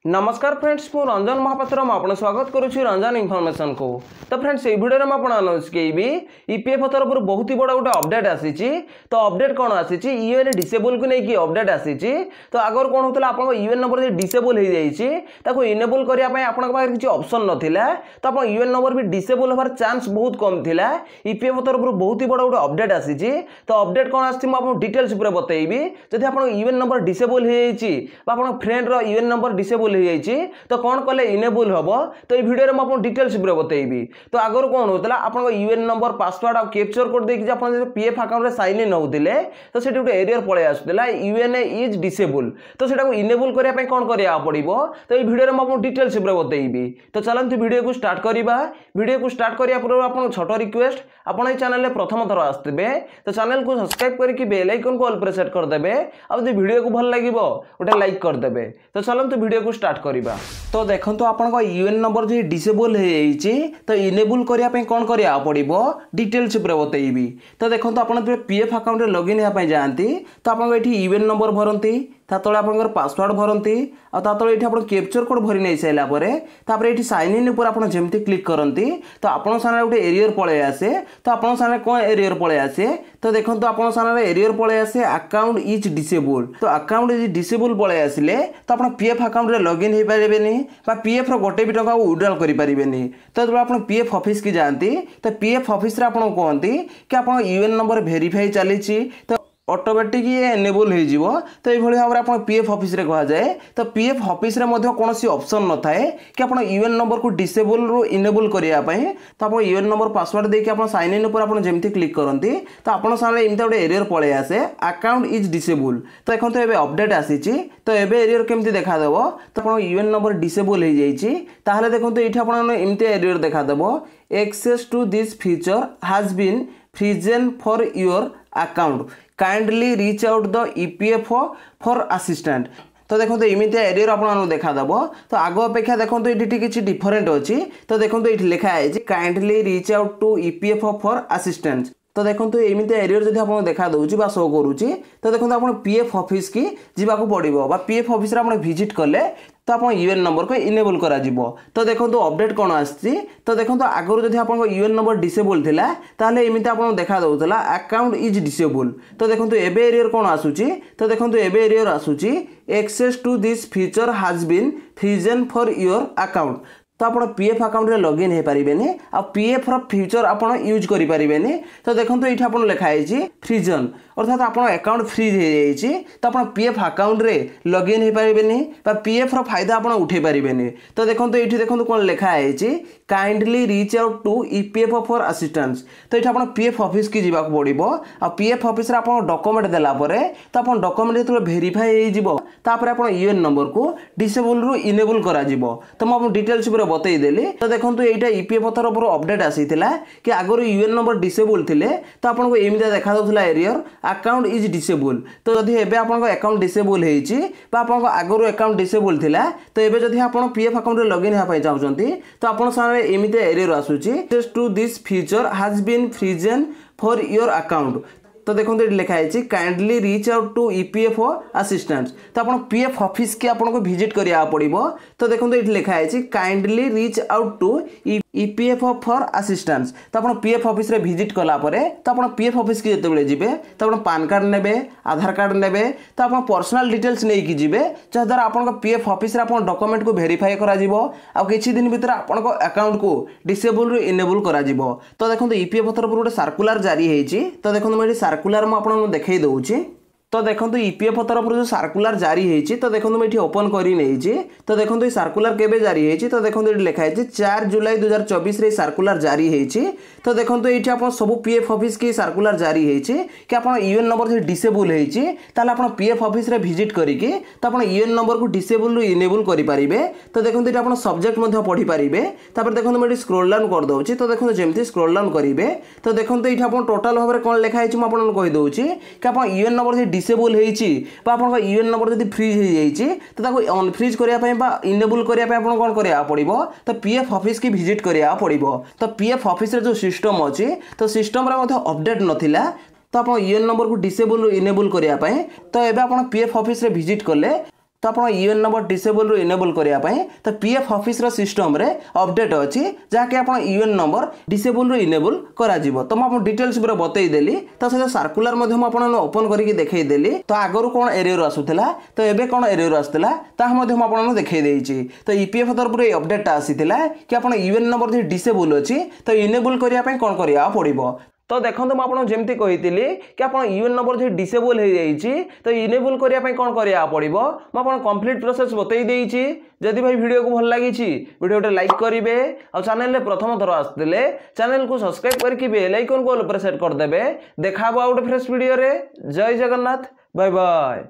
नमस्कार फ्रेंड्स मु रंजन महापात्र आपन स्वागत करुच्ची रंजन इनफॉरमेशन को। तो फ्रेंड्स ये वीडियो में आपकी ईपीएफओ तरफ बहुत ही बड़ा गोटे अपडेट आसी। तो अपडेट कौन आसी यूएन डिसेबल को लेकिन अपडेट आसी। तो आगर कौन होता आप यूएन नंबर डिसेबल हो जाए इनेबल करने किसी ऑप्शन नाला तो आप यूएन नंबर भी डिसेबल होवार चांस बहुत कम था। ईपीएफओ तरफ बहुत ही बड़ा गोटे अपडेट आसी। तो अपडेट कौन आसी डिटेल्स बतईबी जदि आप यूएन नंबर डिसेबल हो फ्रेंड यूएन नंबर डिसेबल तो कौन कले इनेबल हम तो ये वीडियो में आपको डिटेल्स बतईबी। तो आगर कौन होता आप यूएन नंबर पासवर्ड और कैप्चर कोड देखिए पीएफ अकाउंट साइन इन होते तो से गोटे एरियर पलि आसूला यूएन इज डिसेबल तो से इनेबल करने कौन करा पड़ो तो ये वीडियो में आपको डिटेल्स बतईबी। तो चलते वीडियो को स्टार्ट करवा। वीडियो को स्टार्ट करने पूर्व आप छोट रिक्वेस्ट आप चैनल प्रथम थर आसते तो चैनल को सब्सक्राइब करके बेल आइकन को ऑल पर सेट करदे और वीडियो को भल लगे गोटे लाइक करदे। तो चलते वीडियो को स्टार्ट करवा। तो देखो आपन यूएन नंबर जो डिसेबल हो तो इनेबल करने कौन करा पड़ो डिटेल्स बतईबी। तो देखो आप पीएफ अकाउंट लॉगिन होगापी जाती तो आप यूएन नंबर भरती तले आप पासवर्ड भरती आते ये आप कैप्चर कोड भरी नहीं सारापर ये साइन इन पर आप जमी क्लिक करती तो आपन सामने गोटे एरियर पलि आसे। तो आपन सामने कौन एरियर पलि आसे तो देखो आपन सामने एरियर पलि आसे अकाउंट इज डिसेबल। तो अकाउंट इज डिसेबल पलि आसिले तो आप पीएफ अकाउंट रे लॉगिन हो पारे पीएफ गोटे भी टका विड्रॉल करें। तो जब आप पीएफ ऑफिस की जाती तो पीएफ ऑफिस रे आपन कहती कि आप यूएन नंबर वेरीफाई चली तो ऑटोमेटिक ये एनेबल हो। तो ये भाव में आप पीएफ ऑफिस रे कहा जाए तो पीएफ ऑफिस रे मध्य कौन ऑप्शन न थाए कि आप यूएन नंबर को डिसेबल रू इनेबल करने तो आप यूएन नंबर पासवर्ड देके आप साइन इन पर आप जमी क्लिक करती तो आपन सामने एमती गोटे एरियर पलि आसे अकाउंट इज डिसेबल। तो देखो तो ये अपडेट आसी तो ये एरियर केमती देखादेव तो आप यूएन नंबर डिसेबल हो जाए देखो ये एमती एरियर देखादेव access to this feature has been frozen for your account kindly reach out the EPFO for assistant. तो देखो तो इमितिया एरियर आपको देखादेव तो आग अपेक्षा देखो ये किसी डिफरेंट अच्छी। तो देखो ये लिखा है kindly reach out to EPFO for assistant. तो देखो एमती एरियर जब आपको देखा दूसरी शो करुच्ची तो देखो आप पीएफ ऑफिस की जावाक पड़ो पीएफ ऑफिस आप विजिट कले तो आप यूएन नंबर को इनेबल करा जिवो। तो देखो अपडेट कौन आसी तो देखो आगुरी जब आप यूएन नंबर डिसेबल थिला ताले एमिति आपको देखा दउतला अकाउंट इज डिसेबल। तो देखो एबे एरियर कौन आसुची तो देखो एबे एरियर आसुची access to this feature has been frozen for your account. तो आप पीएफ अकाउंट रे लॉगिन हो पारे आ पीएफ फ्यूचर आप यूज करें। तो देखो ये आप लिखाई फ्रीजन अर्थात आप अकाउंट फ्रीज हो जाए तो आप पीएफ अकाउंट रे लॉगिन हो पारे पीएफ फायदा आप उठे पारे। तो देखो ये देखो कौन लिखाई kindly reach out to EPFO for assistance. तो ये आप पीएफ ऑफिस की जावाक पड़ो आ पीएफ ऑफिस रे आप डॉक्यूमेंट देलापर तो आप डॉक्यूमेंट जो वेरीफाई होपर आप यूएन नंबर को डिसेबल रू इनेबल करा तो मुझे डिटेल्स बतईदेली। तो देखो यहाँ ईपीएफओ तरफ अपडेट आसी कि आगुरी यूएन नंबर डिसेबल थे तो आपको एमती देखा दूसरा एरियर अकाउंट इज डिसेबल। तो जदि एबे आपन अकाउंट डिसेबल होईची बा आपन आगुरी अकाउंट डिसेबल थिला तो एबे जदि आपन पीएफ अकाउंट रे लॉगिन होया चाहउछंती तो आपन सामने एमती एरियर आसुची access to this feature has been frozen for your account. तो देखो ये लिखा है kindly reach out to EPFO assistant. तो आप पीएफ ऑफिस की आपको विजिट करा पड़ो। तो देखो ये लिखा है kindly reach out to EPFO for assistance. तो आप पीएफ ऑफिस रे विजिट कलापर तो आप पीएफ ऑफिस की जिते जी तो आप पान कार्ड ने आधार कार्ड ने तो आप पर्सनल डिटेल्स नहीं कि जी जहाँद्वारा आप पीएफ ऑफिस आप डॉक्यूमेंट को वेरीफाई करा किसी दिन भीतर आपन अकाउंट को डिसेबल रू इनेबल करा। तो देखो ईपीएफओ तरफ गोटे सर्कुलर जारी होती तो देखो मुझे सर्कुलर मुझे देखई दूची। तो देखो ईपीएफओ तरफ जो सर्कुलर जारी होती तो देखो मुझे ओपन कर तो देखो ये सर्कुलर केबे जारी होती तो देखो ये लिखाई 4 जुलाई 2024 रे सर्कुलर जारी होती। तो देखो ये आप सब पीएफ ऑफिस की सर्कुलर जारी होती कि आप यूएन नंबर जो डिसेबल होता आप पीएफ ऑफिस रे विजिट करके तो आप यूएन नंबर को डिसेबल रू इनेबल करेंगे। तो देखो ये आप सब्जेक्ट पढ़ी पारे देखो मुझे स्क्रोल डाउन कर दूसरी। तो देखो जमी स्क्रोल डाउन करेंगे तो देखो ये आप टोटाल भाव में कौन लिखाई मुझे कहीदे कि आप यूएन नंबर जो डिसेबल हो यूएन नंबर जब फ्रीज हो तो अनफ्रीज करने इनेबल करने कौन करा पड़ो तो पीएफ ऑफिस की विजिट करा पड़ो। तो पीएफ ऑफिस जो सिस्टम अच्छी तो सिस्टम अपडेट नाला तो आप यूएन नंबर को डिसेबल इनेबल करने तो ये आप पीएफ ऑफिस रे विजिट कले तो आप यूएन नंबर डिसेबल रू इनेबल करने तो पीएफ ऑफिस रो सिस्टम रे अपडेट अच्छी जहाँकि आप यूएन नंबर डिसेबल रू इनेबल करा तो मुझे डिटेल्स पूरा बतईदेली तो सहित सर्कुलर ओपन करके देखईदेली तो आगु कौन एरियर आसूला तो एबे कौन एरियर आसूला मुझे देखई तो ईपीएफ तरफ अपडेट आसीला कि आप यूएन नंबर जो डिसेबल अच्छी तो इनेबल करने कौन करा पड़ो तो देखो मुझे जमती कही कि आप यूएन नंबर जो डिसेबल हो जाइए तो इनेबल करने कौन करा पड़ो मुझे कंप्लीट प्रोसेस बतई जदि भाई वीडियो को भल लगी वीडियो लाइक करेंगे और चैनल प्रथम थर आसते चैनल को सब्सक्राइब करके बेल आइकन को ऑल पर सेट करदे। देखा गोटे फ्रेश वीडियो रे। जय जगन्नाथ। Bye bye.